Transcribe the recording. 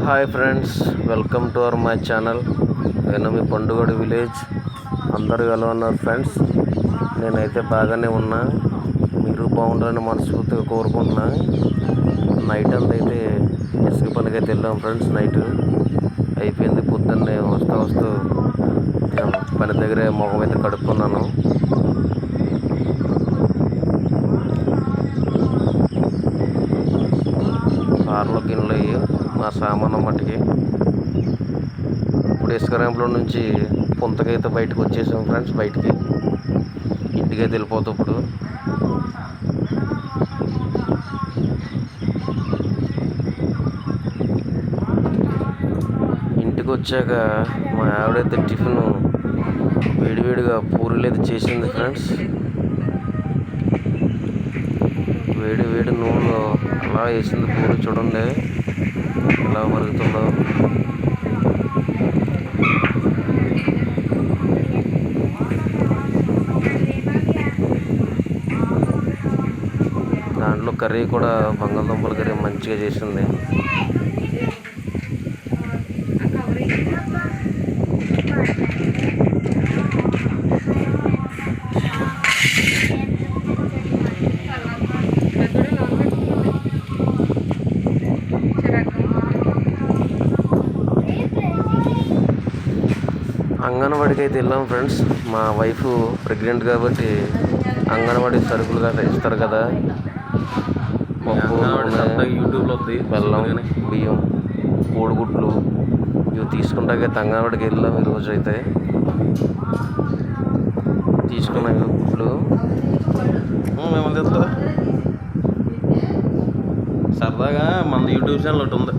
Hi friends, welcome to our my channel. నేను మీ పండుగడి village. అందరూ ఎలా ఉన్నారు ఫ్రెండ్స్? నేనైతే బాగానే ఉన్నా. మీరు బాగుండాలని మనస్ఫూర్తిగా కోరుకుంటున్నా. నైట్ అంతా అయితే ఇసుక పనికి అయితే వెళ్ళాం ఫ్రెండ్స్. నైట్ అయిపోయింది. పొద్దున్నే వస్తూ పని దగ్గరే మొహం అయితే కడుక్కున్నాను. కార్లో గిన్నెలు అయ్యి మా సామాను మట్టికి ఇప్పుడు ఇసుక ర్యాంపులో నుంచి పుంతకైతే బయటకు వచ్చేసాం ఫ్రెండ్స్. బయటికి ఇంటికైతే వెళ్ళిపోతాం. ఇప్పుడు ఇంటికి వచ్చాక మా ఆవిడైతే టిఫిన్ వేడివేడిగా పూరీలు అయితే చేసింది ఫ్రెండ్స్. వేడి నూనెలో అలా వేసింది పూరి. చూడండి ఎలా మరుగుతుందో. దాంట్లో కర్రీ కూడా బంగాళదుంపల కర్రీ మంచిగా చేసింది. అంగన్వాడికి అయితే వెళ్ళాం ఫ్రెండ్స్. మా వైఫ్ ప్రెగ్నెంట్ కాబట్టి అంగన్వాడి సరుకులు కదా ఇస్తారు కదా, పప్పు, యూట్యూబ్లో బెల్లం, బియ్యం, కోడిగుడ్లు ఇవి తీసుకుంటాకైతే అంగన్వాడికి వెళ్ళాం. ఈరోజు అయితే తీసుకున్నాం ఇవి గుడ్లు. మేము తెస్తా సరదాగా మన యూట్యూబ్ ఛానల్ ఒకటి ఉంది,